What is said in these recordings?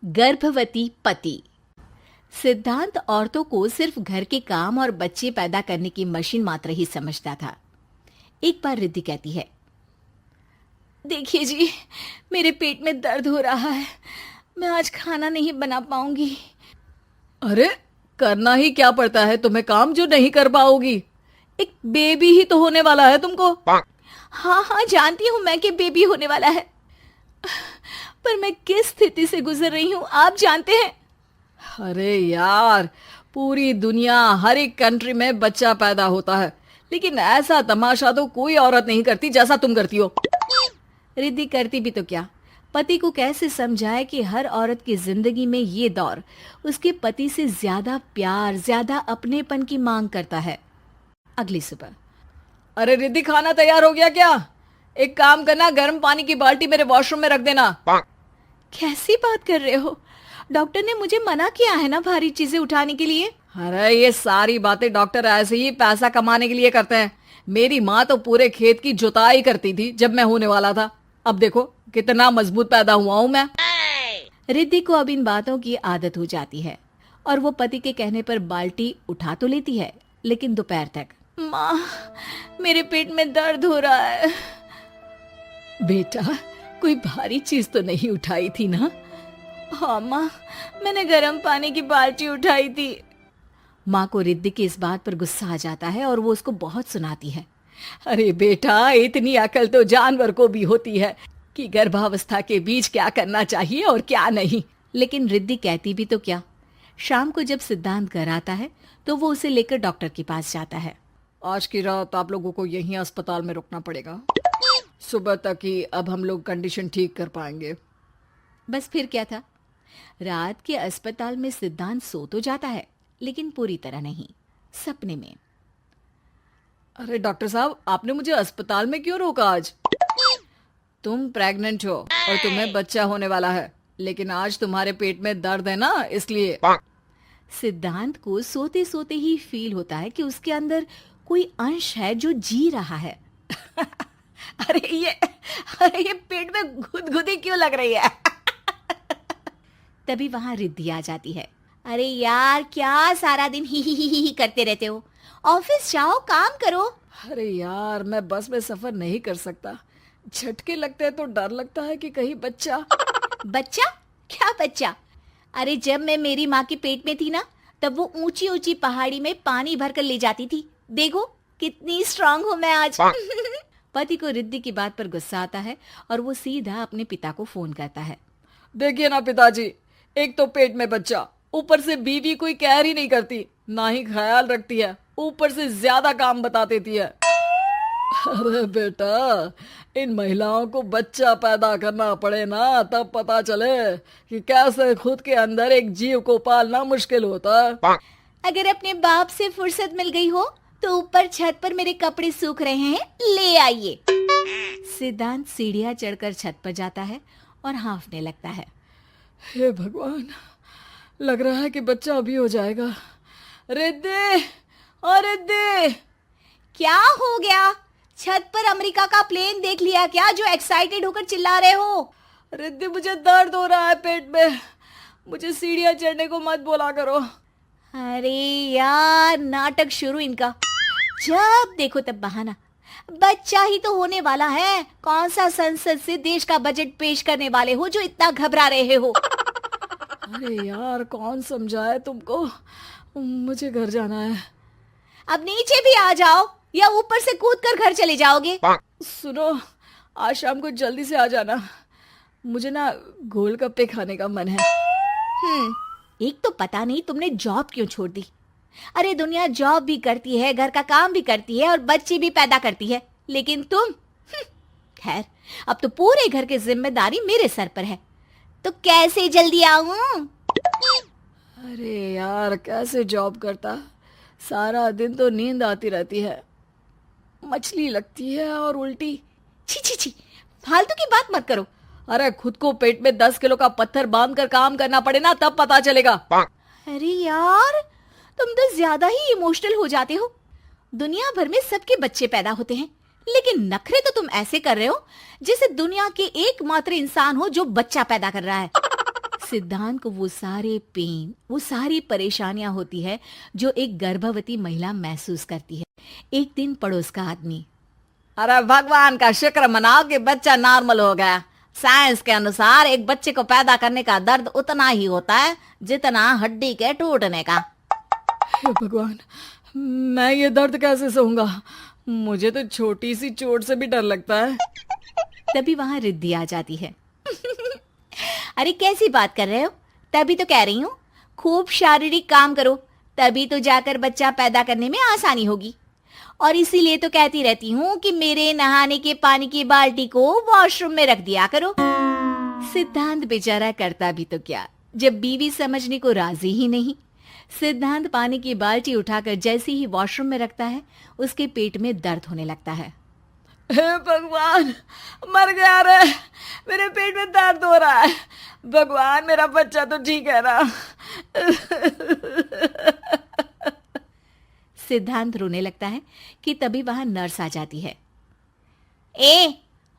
गर्भवती पति। सिद्धांत औरतों को सिर्फ घर के काम और बच्चे पैदा करने की मशीन मात्र ही समझता था। एक बार रिद्धि कहती है, देखिए जी, मेरे पेट में दर्द हो रहा है, मैं आज खाना नहीं बना पाऊंगी। अरे करना ही क्या पड़ता है तुम्हें काम जो नहीं कर पाओगी? एक बेबी ही तो होने वाला है तुमको। हाँ हाँ, जानती हूँ मैं कि बेबी होने वाला है, पर मैं किस स्थिति से गुजर रही हूँ आप जानते हैं। अरे यार, पूरी दुनिया हर एक कंट्री में बच्चा पैदा होता है, लेकिन ऐसा तमाशा तो कोई औरत नहीं करती जैसा तुम करती हो। रिद्धि करती भी तो क्या, पति को कैसे समझाए कि हर औरत की जिंदगी में ये दौर उसके पति से ज्यादा प्यार, ज्यादा अपनेपन की मांग करता है। अगली सुबह, अरे रिद्धि, खाना तैयार हो गया क्या? एक काम करना, गर्म पानी की बाल्टी मेरे वॉशरूम में रख देना। कैसी बात कर रहे हो? डॉक्टर ने मुझे मना किया है ना भारी चीजें उठाने के लिए। अरे ये सारी बातें डॉक्टर ऐसे ही पैसा कमाने के लिए करते हैं। मेरी माँ तो पूरे खेत की जुताई करती थी जब मैं होने वाला था। अब देखो कितना मजबूत पैदा हुआ हूँ मैं। रिद्धि को अब इन बातों की आदत हो जाती है और वो पति के कहने पर बाल्टी उठा तो लेती है, लेकिन दोपहर तक। माँ, मेरे पेट में दर्द हो रहा है। बेटा, कोई भारी चीज तो नहीं उठाई थी ना? हाँ माँ, मैंने गर्म पानी की बाल्टी उठाई थी। माँ को रिद्धि की इस बात पर गुस्सा आ जाता है और वो उसको बहुत सुनाती है। अरे बेटा, इतनी अकल तो जानवर को भी होती है कि गर्भावस्था के बीच क्या करना चाहिए और क्या नहीं। लेकिन रिद्धि कहती भी तो क्या। शाम को जब सिद्धांत घर आता है तो वो उसे लेकर डॉक्टर के पास जाता है। आज की रात आप लोगों को यहीं अस्पताल में रुकना पड़ेगा। सुबह तक ही अब हम लोग कंडीशन ठीक कर पाएंगे। बस फिर क्या था, रात के अस्पताल में सिद्धांत सो तो जाता है, लेकिन पूरी तरह नहीं, सपने में। अरे डॉक्टर साहब, आपने मुझे अस्पताल में क्यों रोका आज? तुम प्रेग्नेंट हो और तुम्हें बच्चा होने वाला है, लेकिन आज तुम्हारे पेट में दर्द है ना, इसलिए। सिद्धांत को सोते सोते ही फील होता है कि उसके अंदर कोई अंश है जो जी रहा है। अरे ये पेट में गुदगुदी क्यों लग रही है? तभी वहां रिद्धि आ जाती है। अरे यार, क्या सारा दिन ही करते रहते हो? ऑफिस जाओ, काम करो। अरे यार, मैं बस में सफर नहीं कर सकता। झटके लगते हैं तो डर लगता है कि कहीं बच्चा। बच्चा? क्या बच्चा? अरे जब मैं मेरी माँ के पेट में थी ना, तब वो ऊंची ऊंची पहाड़ी में पानी भरकर ले जाती थी। देखो कितनी स्ट्रांग हूँ मैं आज। पति को रिद्धि की बात पर गुस्सा आता है और वो सीधा अपने पिता को फोन करता है। देखिए ना पिताजी, एक तो पेट में बच्चा, ऊपर से बीवी कोई केयर ही नहीं करती, ना ही ख्याल रखती है, ऊपर से ज्यादा काम बता देती है। अरे बेटा, इन महिलाओं को बच्चा पैदा करना पड़े ना, तब पता चले कि कैसे खुद के अंदर एक जीव को पालना मुश्किल होता है। अगर अपने बाप से फुर्सत मिल गई हो तो ऊपर छत पर मेरे कपड़े सूख रहे हैं, ले आइए। सिद्धांत सीढ़ियां चढ़कर छत पर जाता है और हांफने लगता है। हे भगवान, लग रहा है कि बच्चा अभी हो जाएगा। रिद्धि, ओ रिद्धि! क्या हो गया? छत पर अमेरिका का प्लेन देख लिया क्या जो एक्साइटेड होकर चिल्ला रहे हो? रिद्धि, मुझे दर्द हो रहा है पेट में, मुझे सीढ़ियां चढ़ने को मत बोला करो। अरे यार, नाटक शुरू इनका। जब देखो तब बहाना। बच्चा ही तो होने वाला है, कौन सा संसद से देश का बजट पेश करने वाले हो जो इतना घबरा रहे हो? अरे यार, कौन समझाए तुमको, मुझे घर जाना है। अब नीचे भी आ जाओ या ऊपर से कूदकर घर चले जाओगे? सुनो, आज शाम को जल्दी से आ जाना, मुझे ना गोलगप्पे खाने का मन है। एक तो पता नहीं तुमने जॉब क्यों छोड़ दी। अरे दुनिया जॉब भी करती है, घर का काम भी करती है और बच्चे भी पैदा करती है, लेकिन तुम खैर, अब तो पूरे घर की जिम्मेदारी मेरे सर पर है, तो कैसे जल्दी आऊं? अरे यार, कैसे जॉब करता, सारा दिन तो नींद आती रहती है, मछली लगती है और उल्टी। छी छी छी, फालतू की बात मत करो। अरे खुद को पेट में 10 किलो का पत्थर बांध कर काम करना पड़े ना, तब पता चलेगा। अरे यार, तुम तो ज्यादा ही इमोशनल हो जाते हो। दुनिया भर में सबके बच्चे पैदा होते हैं, लेकिन नखरे तो तुम ऐसे कर रहे हो जैसे दुनिया के एकमात्र इंसान हो जो बच्चा पैदा कर रहा है। सिद्धांत को वो सारे पेन, वो सारी परेशानियां होती है जो एक गर्भवती महिला महसूस करती है। एक दिन पड़ोस का आदमी, अरे भगवान का शुक्र मनाओ कि बच्चा नॉर्मल हो गया। साइंस के अनुसार एक बच्चे को पैदा करने का दर्द उतना ही होता है जितना हड्डी के टूटने का। हे भगवान, मैं ये दर्द कैसे सहूंगा? मुझे तो छोटी सी चोट से भी डर लगता है। तभी वहां रिद्धि आ जाती है। अरे कैसी बात कर रहे हो? तभी तो कह रही हूँ, खूब शारीरिक काम करो, तभी तो जाकर बच्चा पैदा करने में आसानी होगी। और इसीलिए तो कहती रहती हूँ कि मेरे नहाने के पानी की बाल्टी को वॉशरूम में रख दिया करो। सिद्धांत बेचारा करता भी तो क्या, जब बीवी समझने को राजी ही नहीं। सिद्धांत पानी की बाल्टी उठाकर जैसे ही वॉशरूम में रखता है, उसके पेट में दर्द होने लगता है। हे भगवान, मर गया रे, मेरे पेट में दर्द हो रहा है। भगवान, मेरा बच्चा तो ठीक है ना? सिद्धांत रोने लगता है कि तभी वहां नर्स आ जाती है। ए,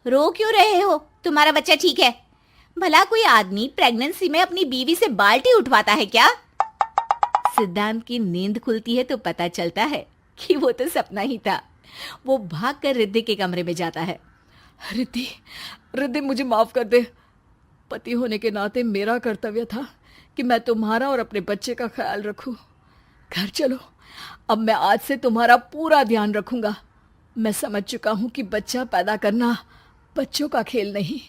रो क्यों रहे हो? तुम्हारा बच्चा ठीक है। भला कोई आदमी प्रेगनेंसी में अपनी बीवी से बाल्टी उठवाता है क्या? सिद्धांत की नींद खुलती है तो पता चलता है कि वो तो सपना ही था। वो भागकर रिद्धि के कमरे में जाता है। रिद्धि, रिद्धि, मुझे माफ कर दे। पति होने के नाते मेरा कर्तव्य था कि मैं तुम्हारा और अपने बच्चे का ख्याल रखूं। घर चलो, अब मैं आज से तुम्हारा पूरा ध्यान रखूंगा। मैं समझ चुका हूं कि बच्चा पैदा करना बच्चों का खेल नहीं।